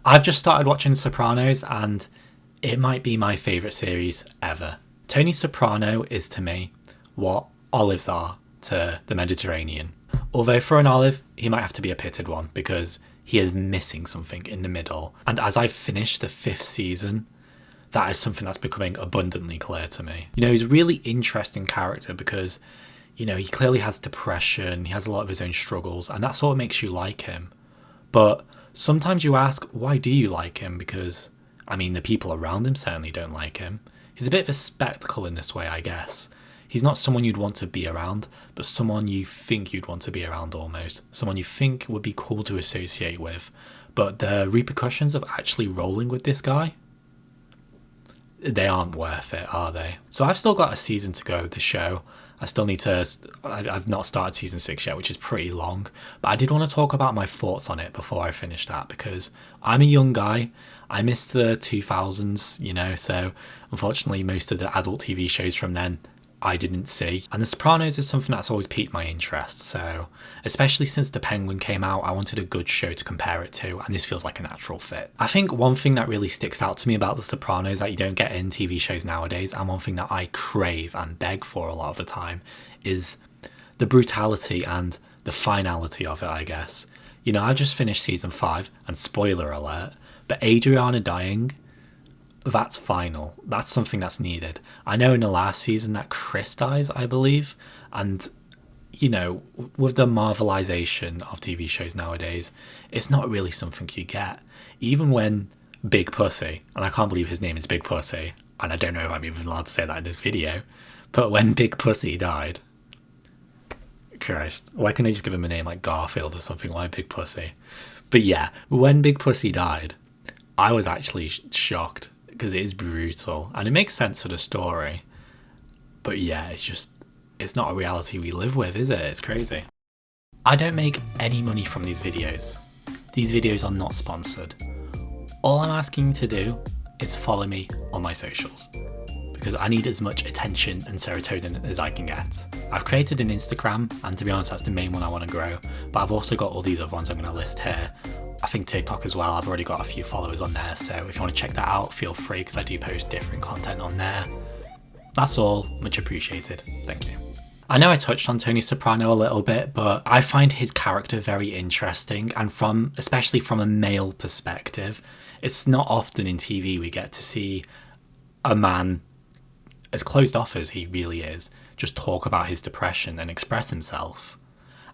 I've just started watching Sopranos and it might be my favourite series ever. Tony Soprano is to me what olives are to the Mediterranean. Although for an olive, he might have to be a pitted one because he is missing something in the middle. And as I've finished the 5th season, that is something that's becoming abundantly clear to me. You know, he's a really interesting character because, you know, he clearly has depression, he has a lot of his own struggles, and that's what makes you like him. But sometimes you ask, why do you like him? Because, I mean, the people around him certainly don't like him. He's a bit of a spectacle in this way, I guess. He's not someone you'd want to be around, but someone you think you'd want to be around almost. Someone you think would be cool to associate with. But the repercussions of actually rolling with this guy, they aren't worth it, are they? So I've still got a season to go of the show. I still need to... I've not started season 6 yet, which is pretty long. But I did want to talk about my thoughts on it before I finish that, because I'm a young guy. I missed the 2000s, you know, so unfortunately most of the adult TV shows from then I didn't see. And The Sopranos is something that's always piqued my interest, so especially since The Penguin came out, I wanted a good show to compare it to, and this feels like a natural fit. I think one thing that really sticks out to me about The Sopranos that you don't get in TV shows nowadays, and one thing that I crave and beg for a lot of the time, is the brutality and the finality of it, I guess. You know, I just finished season 5, and spoiler alert, but Adriana dying, that's final. That's something that's needed. I know in the last season that Chris dies, I believe, and you know, with the marvelization of TV shows nowadays, it's not really something you get. Even when Big Pussy, and I can't believe his name is Big Pussy, and I don't know if I'm even allowed to say that in this video, but when Big Pussy died, Christ, why can't I just give him a name like Garfield or something? Why Big Pussy? But yeah, when Big Pussy died, I was actually shocked, because it is brutal and it makes sense for the story, but yeah, it's not a reality we live with, is it? It's crazy. I don't make any money from these videos are not sponsored. All I'm asking you to do is follow me on my socials, because I need as much attention and serotonin as I can get. I've created an Instagram, and to be honest that's the main one I want to grow, but I've also got all these other ones I'm going to list here. I think TikTok as well, I've already got a few followers on there, so if you want to check that out, feel free, because I do post different content on there. That's all, much appreciated, thank you. I know I touched on Tony Soprano a little bit, but I find his character very interesting, and especially from a male perspective, it's not often in TV we get to see a man, as closed off as he really is, just talk about his depression and express himself.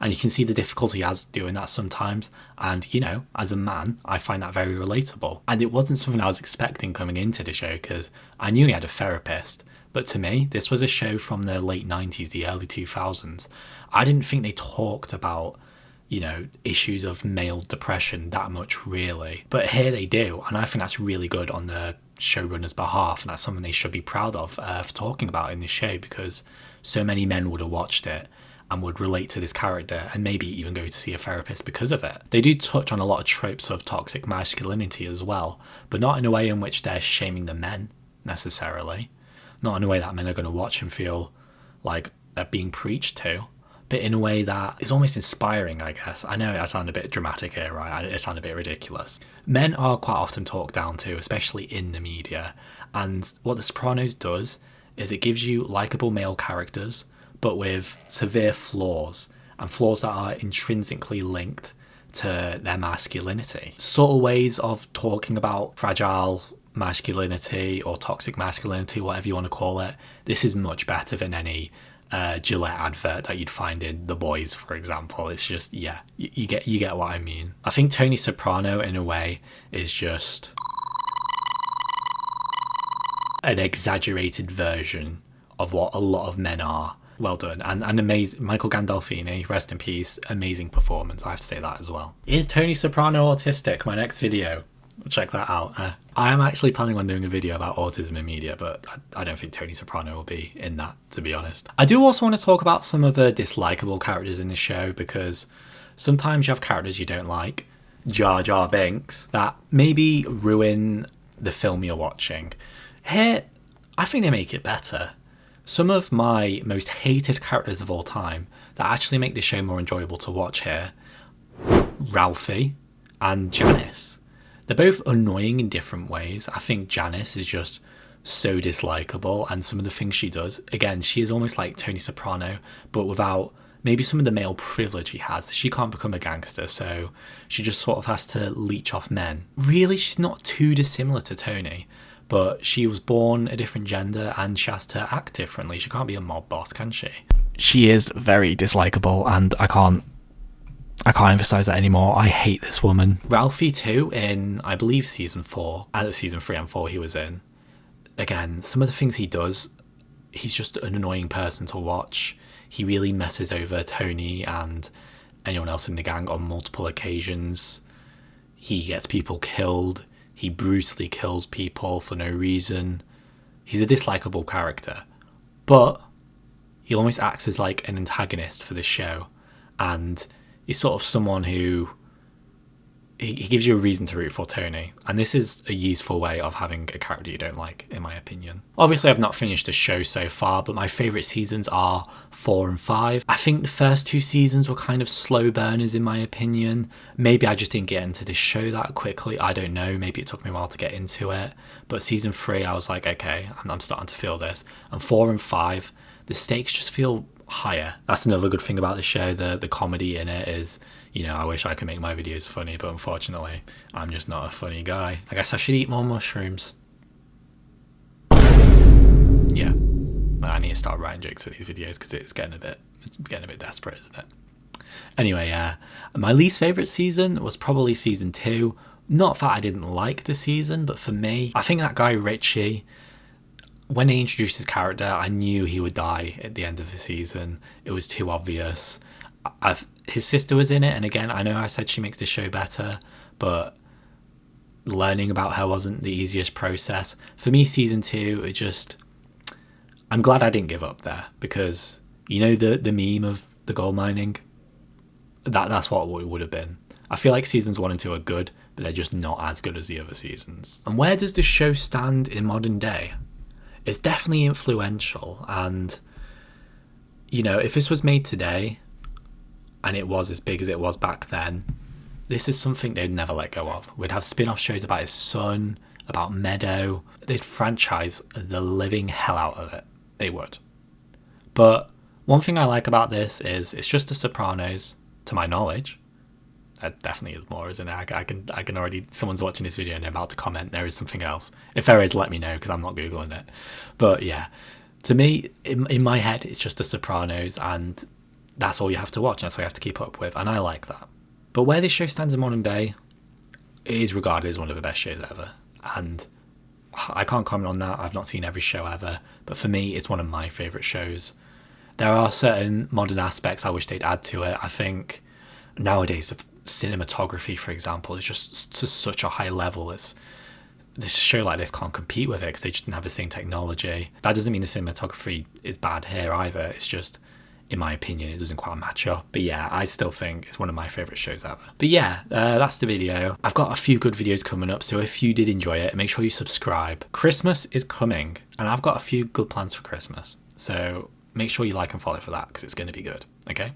And you can see the difficulty he has doing that sometimes. And, you know, as a man, I find that very relatable. And it wasn't something I was expecting coming into the show, because I knew he had a therapist. But to me, this was a show from the late 90s, the early 2000s. I didn't think they talked about, you know, issues of male depression that much, really. But here they do. And I think that's really good on the showrunner's behalf. And that's something they should be proud of for talking about in this show, because so many men would have watched it and would relate to this character and maybe even go to see a therapist because of it. They do touch on a lot of tropes of toxic masculinity as well, but not in a way in which they're shaming the men, necessarily. Not in a way that men are going to watch and feel like they're being preached to, but in a way that is almost inspiring, I guess. I know I sound a bit dramatic here, right? I sound a bit ridiculous. Men are quite often talked down to, especially in the media, and what The Sopranos does is it gives you likeable male characters, but with severe flaws, and flaws that are intrinsically linked to their masculinity. Subtle ways of talking about fragile masculinity or toxic masculinity, whatever you want to call it. This is much better than any Gillette advert that you'd find in The Boys, for example. It's just, yeah, you get what I mean. I think Tony Soprano, in a way, is just an exaggerated version of what a lot of men are. Well done, and amazing. Michael Gandolfini, rest in peace, amazing performance, I have to say that as well. Is Tony Soprano autistic? My next video, check that out. I am actually planning on doing a video about autism in media, but I don't think Tony Soprano will be in that, to be honest. I do also want to talk about some of the dislikable characters in the show, because sometimes you have characters you don't like, Jar Jar Binks, that maybe ruin the film you're watching. Here, I think they make it better. Some of my most hated characters of all time that actually make this show more enjoyable to watch here, Ralphie and Janice. They're both annoying in different ways. I think Janice is just so dislikable, and some of the things she does, again, she is almost like Tony Soprano, but without maybe some of the male privilege he has. She can't become a gangster, so she just sort of has to leech off men. Really, she's not too dissimilar to Tony, but she was born a different gender and she has to act differently. She can't be a mob boss, can she? She is very dislikable, and I can't emphasize that anymore. I hate this woman. Ralphie too, in I believe season 3 and 4 he was in. Again, some of the things he does, he's just an annoying person to watch. He really messes over Tony and anyone else in the gang on multiple occasions. He gets people killed. He brutally kills people for no reason. He's a dislikable character, but he almost acts as like an antagonist for this show, and he's sort of someone who he gives you a reason to root for Tony, and this is a useful way of having a character you don't like, in my opinion. Obviously, I've not finished the show so far, but my favourite seasons are 4 and 5. I think the first 2 seasons were kind of slow burners, in my opinion. Maybe I just didn't get into this show that quickly. I don't know. Maybe it took me a while to get into it. But season 3, I was like, okay, I'm starting to feel this. And 4 and 5, the stakes just feel higher. That's another good thing about the show. The comedy in it is, you know, I wish I could make my videos funny, but unfortunately I'm just not a funny guy. I guess I should eat more mushrooms. Yeah, I need to start writing jokes for these videos because it's getting a bit desperate, isn't it? Anyway, my least favourite season was probably season 2. Not that I didn't like the season, but for me, I think that guy Richie, when he introduced his character, I knew he would die at the end of the season. It was too obvious. His sister was in it, and again, I know I said she makes the show better, but learning about her wasn't the easiest process. For me, season 2, I'm glad I didn't give up there, because you know the meme of the gold mining? That's what it would have been. I feel like seasons 1 and 2 are good, but they're just not as good as the other seasons. And where does the show stand in modern day? It's definitely influential, and you know, if this was made today and it was as big as it was back then, this is something they'd never let go of. We'd have spin-off shows about his son, about Meadow. They'd franchise the living hell out of it. They would. But one thing I like about this is it's just the Sopranos, to my knowledge. That definitely is more, isn't it? I can already, someone's watching this video and they're about to comment there is something else. If there is, let me know, because I'm not Googling it. But yeah, to me, in my head, it's just the Sopranos, and that's all you have to watch. That's all you have to keep up with, and I like that. But where this show stands in modern day, it is regarded as one of the best shows ever, and I can't comment on that. I've not seen every show ever, but for me, it's one of my favourite shows. There are certain modern aspects I wish they'd add to it. I think nowadays, cinematography, for example, is just to such a high level. This show like this can't compete with it because they just didn't have the same technology. That doesn't mean the cinematography is bad here either. It's just, in my opinion, it doesn't quite match up. But yeah, I still think it's one of my favourite shows ever. But yeah, that's the video. I've got a few good videos coming up, so if you did enjoy it, make sure you subscribe. Christmas is coming, and I've got a few good plans for Christmas. So make sure you like and follow for that, because it's going to be good, okay?